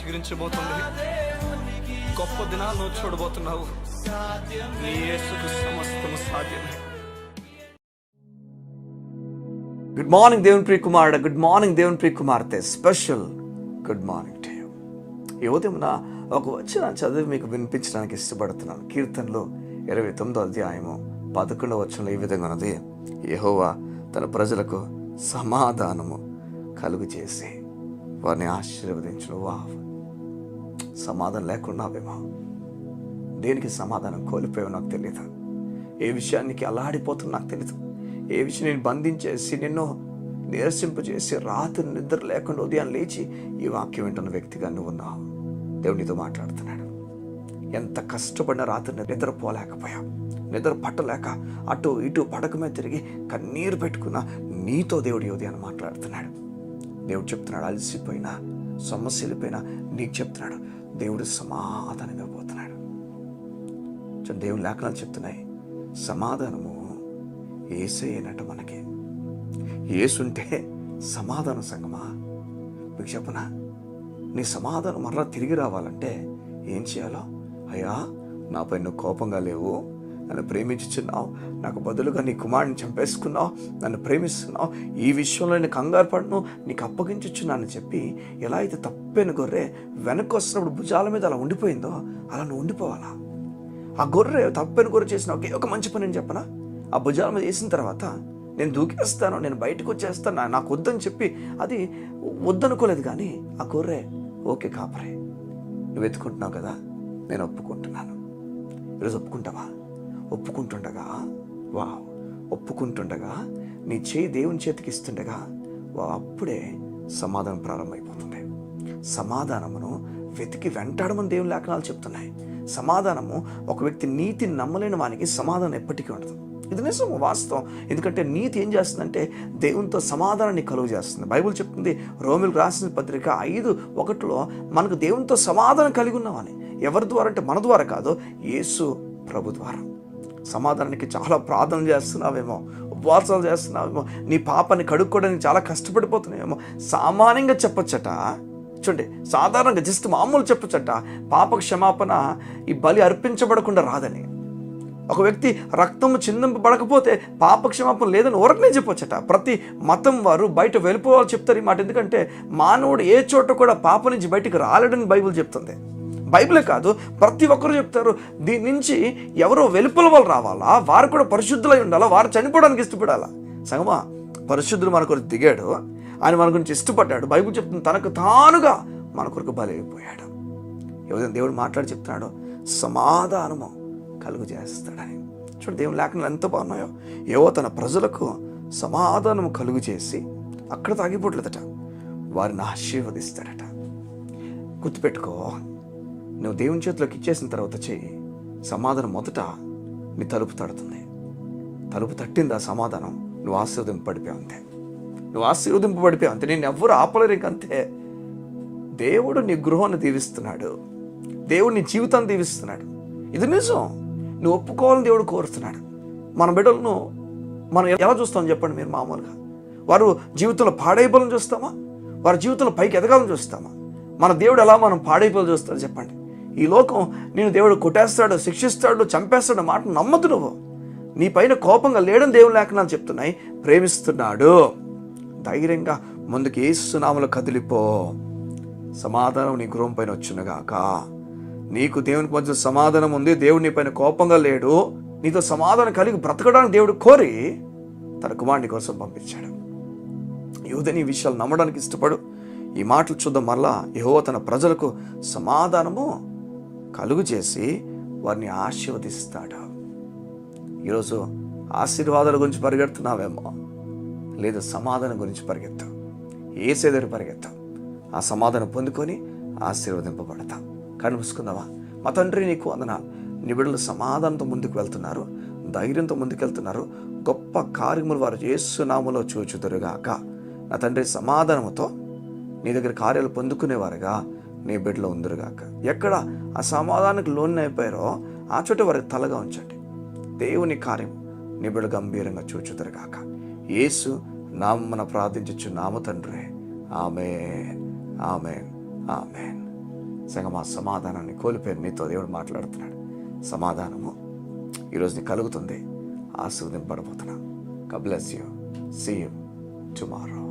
చిగురించబోతుంది. గొప్ప దినాలను చూడబోతున్నావు. నీ యేసుకు సమస్తము సాధ్యమే. గుడ్ మార్నింగ్ దేవుని ప్రియ కుమారుడు, గుడ్ మార్నింగ్ దేవుని ప్రియ కుమార్తె. Special good morning to you. ఈ ఉదయం ఒక వచ్చిన చదివి మీకు వినిపించడానికి ఇష్టపడుతున్నాను. కీర్తనలు 29వ అధ్యాయము 11వ వచనంలో ఈ విధంగా ఉన్నది: యెహోవా తన ప్రజలకు సమాధానము కలుగు చేసి వారిని ఆశీర్వదించును. సమాధానం లేకున్నావేమో, దేనికి సమాధానం కోల్పోయావో నాకు తెలియదు. ఏ విషయానికి అల్లాడిపోతుందో నాకు తెలియదు. ఏ విషయం నేను బంధించేసి నిన్ను నీరసింపజేసి రాత్రి నిద్ర లేకుండా ఉదయం లేచి ఈ వాక్యం వింటున్న వ్యక్తిగా నువ్వు ఉన్నావు. దేవునితో మాట్లాడుతున్నాడు. ఎంత కష్టపడిన రాత్రి నిద్రపోలేకపోయావు, నిద్ర పట్టలేక అటు ఇటు పడక మీద తిరిగి కన్నీరు పెట్టుకున్న నీతో దేవుడు ఉదయాన్ని మాట్లాడుతున్నాడు. దేవుడు చెప్తున్నాడు, అలసిపోయినా సమస్యలపైనా నీకు చెప్తున్నాడు, దేవుడు సమాధానం ఇవ్వబోతున్నాడు. దేవుని లేఖనాలు చెప్తున్నాయి, సమాధానము యేసయ్యేనట. మనకి యేసుంటే సమాధానం. సంగమా, మీకు చెప్పనా, నీ సమాధానం మరలా తిరిగి రావాలంటే ఏం చేయాలో? అయ్యా, నాపై నువ్వు కోపంగా లేవు, నన్ను ప్రేమించుచున్నావు, నాకు బదులుగా నీ కుమారుని చంపేసుకున్నావు, నన్ను ప్రేమిస్తున్నావు, ఈ విషయంలో నేను కంగారు పడను, నీకు అప్పగించుచున్నానని చెప్పి, ఎలా అయితే తప్పైన గొర్రె వెనక్కి వస్తున్నప్పుడు భుజాల మీద అలా ఉండిపోయిందో అలా నువ్వు ఉండిపోవాలా. ఆ గొర్రె తప్పైన గొర్రె చేసిన ఒక మంచి పని అని చెప్పనా, ఆ భుజాల మీద వేసిన తర్వాత నేను దూకేస్తాను, నేను బయటకు వచ్చేస్తాను, నాకు వద్దని చెప్పి అది వద్దనుకోలేదు. కానీ ఆ గొర్రె ఓకే కాపరే, నువ్వు ఎత్తుకుంటున్నావు కదా, నేను ఒప్పుకుంటున్నాను. ఈరోజు ఒప్పుకుంటావా? ఒప్పుకుంటుండగా నీ చేయి దేవుని చేతికి ఇస్తుండగా అప్పుడే సమాధానం ప్రారంభమైపోతుంది. సమాధానమును వెతికి వెంటాడమని దేవుని లేఖనాలు చెప్తున్నాయి. సమాధానము, ఒక వ్యక్తి నీతిని నమ్మలేని వానికి సమాధానం ఎప్పటికీ ఉండదు. ఇది నిజం, వాస్తవం. ఎందుకంటే నీతి ఏం చేస్తుందంటే దేవునితో సమాధానాన్ని కలుగు చేస్తుంది. బైబిల్ చెప్తుంది, రోమిలకు రాసిన పత్రిక 5:1 మనకు దేవునితో సమాధానం కలిగి ఉన్నామని. ఎవరి ద్వారా అంటే మన ద్వారా కాదు, యేసు ప్రభు ద్వారా. సమాధానానికి చాలా ప్రార్థన చేస్తున్నావేమో, ఉపవాసాలు చేస్తున్నావేమో, నీ పాపాన్ని కడుక్కోవడానికి చాలా కష్టపడిపోతున్నావేమో. సామాన్యంగా చెప్పొచ్చట, చూడండి, సాధారణంగా జస్ట్ మామూలు చెప్పొచ్చట, పాప క్షమాపణ ఈ బలి అర్పించబడకుండా రాదని. ఒక వ్యక్తి రక్తము చిందింపబడకపోతే పాప క్షమాపణ లేదని ఊరకనే చెప్పొచ్చట. ప్రతి మతం వారు బయట వెళ్ళిపోవాలి చెప్తారు ఈ మాట. ఎందుకంటే మానవుడు ఏ చోట కూడా పాప నుంచి బయటికి రాలేడని బైబిల్ చెప్తుంది. బైబిలే కాదు, ప్రతి ఒక్కరు చెప్తారు, దీని నుంచి ఎవరో వెలుపల వాళ్ళు రావాలా, వారు కూడా పరిశుద్ధులై ఉండాలా, వారు చనిపోవడానికి ఇష్టపడాలా. సంగమా, పరిశుద్ధుడు మన కొరకు దిగాడు, ఆయన మన గురించి ఇష్టపడ్డాడు. బైబిల్ చెప్తుంది, తనకు తానుగా మన కొరకు బలి అయిపోయాడు. దేవుడు మాట్లాడి చెప్తున్నాడు, సమాధానము కలుగు చేస్తాడని. చూడండి, దేవుని లేఖనాలు ఎంత బాగున్నాయో. ఏవో తన ప్రజలకు సమాధానము కలుగు చేసి అక్కడ తాగిపోట్లేదట, వారిని ఆశీర్వదిస్తాడట. గుర్తుపెట్టుకో, నువ్వు దేవుని చేతిలోకి ఇచ్చేసిన తర్వాత చెయ్యి సమాధానం మొదట నీ తలుపు తడుతుంది. తలుపు తట్టింది ఆ సమాధానం, నువ్వు ఆశీర్వదింపబడిపోయావు అంతే. అంతే, నేను ఎవ్వరు ఆపలేరు ఇంకంతే. దేవుడు నీ గృహాన్ని దీవిస్తున్నాడు, దేవుడు నీ జీవితాన్ని దీవిస్తున్నాడు. ఇది నిజం. నువ్వు ఒప్పుకోవాలని దేవుడు కోరుతున్నాడు. మన బిడ్డలను మనం ఎలా చూస్తాం చెప్పండి మీరు? మామూలుగా వారు జీవితంలో పాడైపోవాలని చూస్తామా? వారి జీవితంలో పైకి ఎదగాలని చూస్తామా? మన దేవుడు ఎలా మనం పాడైపోవాలని చూస్తాడు చెప్పండి? ఈ లోకం నేను దేవుడు కొట్టేస్తాడు, శిక్షిస్తాడు, చంపేస్తాడు మాట నమ్మదు. నువ్వు నీ పైన కోపంగా లేడని దేవుని లేఖనాలు చెప్తున్నాయి. ప్రేమిస్తున్నాడు. ధైర్యంగా ముందుకు యేసు నామములో కదిలిపో. సమాధానం నీ గృహం పైన వచ్చునుగాక. నీకు దేవునికి మధ్య సమాధానం ఉంది, దేవుడు నీ పైన కోపంగా లేడు, నీతో సమాధానం కలిగి బ్రతకడానికి దేవుడు కోరి తన కుమారుని కోసం పంపించాడు. యూదని ఈ విషయాలు నమ్మడానికి ఇష్టపడు. ఈ మాటలు చూద్దాం మరలా. యెహోవా తన ప్రజలకు సమాధానము కలుగు చేసి వారిని ఆశీర్వదిస్తాడు. ఈరోజు ఆశీర్వాదాల గురించి పరిగెడుతున్నావేమో, లేదా సమాధానం గురించి పరిగెత్తావు. యేసే దగ్గర పరిగెత్తావు, ఆ సమాధానం పొందుకొని ఆశీర్వదింపబడతావు. కళ్ళు మూసుకుందామా? మా తండ్రి, నీకు వందనాలు. నీ బిడ్డలు సమాధానంతో ముందుకు వెళ్తున్నారు, ధైర్యంతో ముందుకు వెళ్తున్నారు. గొప్ప కార్యములు వారు యేసు నామములో చూచుదురుగాక. నా తండ్రి, సమాధానముతో నీ దగ్గర కార్యాలు పొందుకునేవారుగా నీ బిడ్డలో ఉందరుగాక. ఎక్కడ ఆ సమాధానానికి లోన్ అయిపోయారో ఆ చోట వారికి తలగా ఉంచండి. దేవుని కార్యం నీ బిడ్డ గంభీరంగా చూచుదురుగాక. యేసు నామమున ప్రార్థించుచున్నాము తండ్రి. ఆమేన్, ఆమేన్, ఆమేన్. సంగమా, సమాధానాన్ని కోల్పోయిన నీతో దేవుడు మాట్లాడుతున్నాడు. సమాధానము ఈరోజు నీకు కలుగుతుంది. ఆశీర్వదింపబడబోతున్నా. God bless you. See you tomorrow.